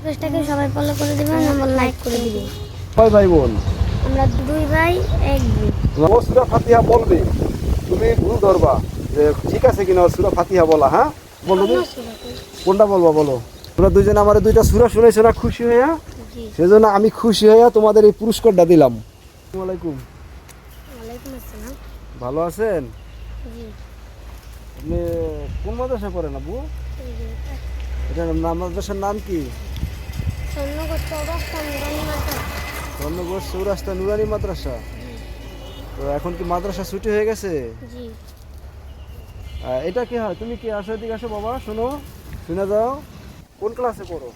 পেজটাকে সবাই ফলো করে দিবেন এবং লাইক করে দিবেন। কয় ভাই বোন? আমরা দুই ভাই এক বোন। ও সূরা ফাতিহা বলবে, তুমি ভুল ধরবা যে ঠিক আছে কিনা সূরা ফাতিহা বলা। হ্যাঁ বলো তুমি কোনটা বলবা বলো। তোমরা দুইজন আমার দুইটা সূরা শুনেছো না খুশি হইয়া, জি। সেজন্য আমি খুশি হইয়া তোমাদের এই পুরস্কারটা দিলাম। আসসালামু আলাইকুম। ওয়ালাইকুম আসসালাম। ভালো আছেন? জি। আপনি কোন মাদ্রাসা পড়েন আবু? এটা মাদ্রাসার নাম কি? স্বর্ণগর চৌরাস্তা নুরানি মাদ্রাসা। স্বর্ণগর চৌরাস্তা নুরানি মাদ্রাসা। তো এখন কি মাদ্রাসা ছুটি হয়ে গেছে? জি। এটা কি হয়? তুমি কি আসো, এদিকে আসো বাবা, শোনো, শুনে যাও। কোন ক্লাসে পড়ো?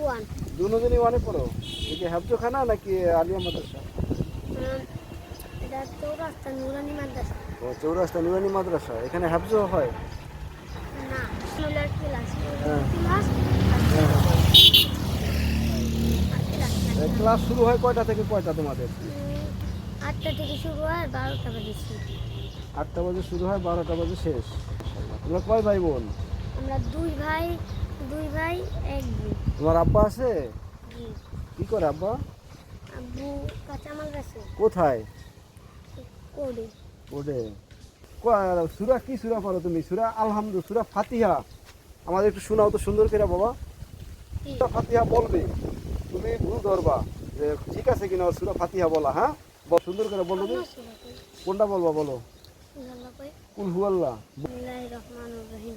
ওয়ান। দুজনই ওয়ানে পড়ো? কি হাফজোখানা নাকি আলিয়া মাদ্রাসা? এটা চৌরাস্তা নুরানি মাদ্রাসা। ও চৌরাস্তা নুরানি মাদ্রাসা। এখানে হাফজো হয়? না, স্কুলের ক্লাস। হ্যাঁ। ক্লাস ক্লাস শুরু হয় কয়টা থেকে কয়টা তোমাদের? 8টা থেকে শুরু হয়, 12টা বাজে শেষ। 8টা বাজে শুরু হয়, 12টা বাজে শেষ। তোমরা কয় ভাই বোন? আমরা দুই ভাই এক বোন। তোমার আব্বা আছে? জি। কি করে আব্বা? আব্বু কাঁচামাল বেচে। কোথায়? করে। ওডে সূরা কি সূরা পড়ো তুমি? সূরা আলহামদুলিল্লাহ, সূরা ফাতিহা আমাদের একটু শোনাও তো সুন্দর করে বাবা। সূরা ফাতিহা বলবে, তুমি ভুল ধরবা যে ঠিক আছে কিনা সূরা ফাতিহা বলা। হ্যাঁ সুন্দর করে বলো তুমি। কোনটা বলবা বলো। কুল হুয়াল্লাহ। বিসমিল্লাহির রহমানির রহিম।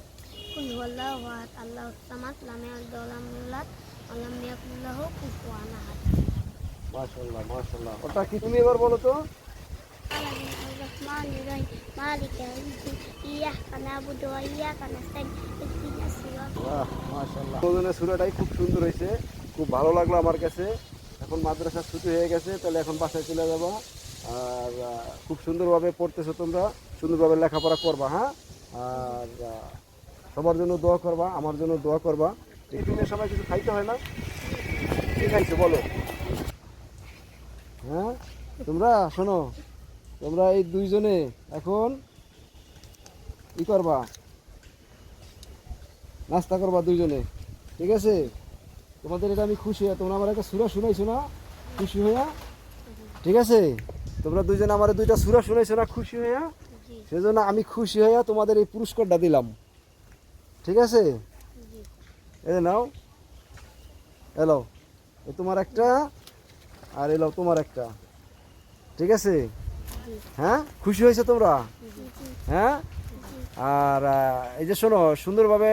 কুল হুয়াল্লাহু আহাদ, আল্লাহুস সামাদ, লাম ইয়ালিদ ওয়া লাম ইউলাদ ওয়া লাম ইয়াকুল লাহু কুফুয়ান আহাদ। মাশাআল্লাহ মাশাআল্লাহ। ওটা কি তুমি এবার বলো তো? রহমানির রহিম, মালিকি ইয়াউমিদ্দিন, ইয়াকা না'বুদু ওয়া ইয়াকা নাস্তাইন, ইহদিনাস সিরাতাল বাহ মাশাআল্লাহ। দুজনের সূরাটাই খুব সুন্দর হয়েছে, খুব ভালো লাগলো আমার কাছে। এখন মাদ্রাসা ছুটি হয়ে গেছে, তাহলে এখন বাসায় চলে যাবো। আর খুব সুন্দরভাবে পড়তেছো তোমরা, সুন্দরভাবে লেখাপড়া করবা। হ্যাঁ আর সবার জন্য দোয়া করবা, আমার জন্য দোয়া করবা। এই দিনের সময় কিছু খাইতে হয় না? কি খাইছো বলো? হ্যাঁ তোমরা শোনো, তোমরা এই দুইজনে এখন কি করবা? নাস্তা করবা দুইজনে, ঠিক আছে? তোমাদের এটা আমি খুশি হইয়া, তোমরা আমার একটা সূরা শুনাইছো না খুশি হইয়া, ঠিক আছে? তোমরা দুইজনে আমার দুইটা সূরা শুনাইছো না খুশি হইয়া, সেজন্য আমি খুশি হইয়া তোমাদের এই পুরস্কারটা দিলাম, ঠিক আছে? এই নাও, এলো এ তোমার একটা, আর এলো তোমার একটা, ঠিক আছে? হ্যাঁ খুশি হয়েছে তোমরা? হ্যাঁ আর এই যে শোনো, সুন্দরভাবে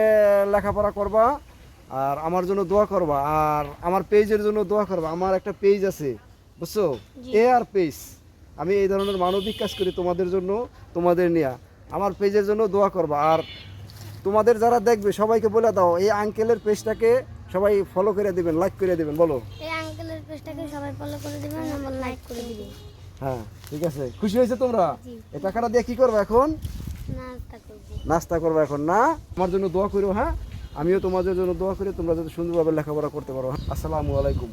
লেখাপড়া করবা আর আমার জন্য দোয়া করবা, আর আমার পেজের জন্য দোয়া করবা। আমার একটা পেজ আছে বুঝছো, আর পেজ। আমি এই ধরনের মানবিক কাজ করি তোমাদের জন্য, তোমাদের নিয়ে। আমার পেজের জন্য দোয়া করবা। আর তোমাদের যারা দেখবে সবাইকে বলে দাও এই আঙ্কেলের পেজটাকে সবাই ফলো করে দিবেন, লাইক করে দিবেন। বলো এই আঙ্কেলের পেজটাকে সবাই ফলো করে দিবেন এবং লাইক করে দিবেন। হ্যাঁ ঠিক আছে। খুশি হয়েছে তোমরা? জি। এই টাকাটা দিয়ে কি করবে এখন? নাস্তা করব। নাস্তা করবে এখন না? আমার জন্য দোয়া করো। হ্যাঁ আমিও তোমাদের জন্য দোয়া করি, তোমরা যাতে সুন্দরভাবে লেখাপড়া করতে পারো। আসসালামু আলাইকুম।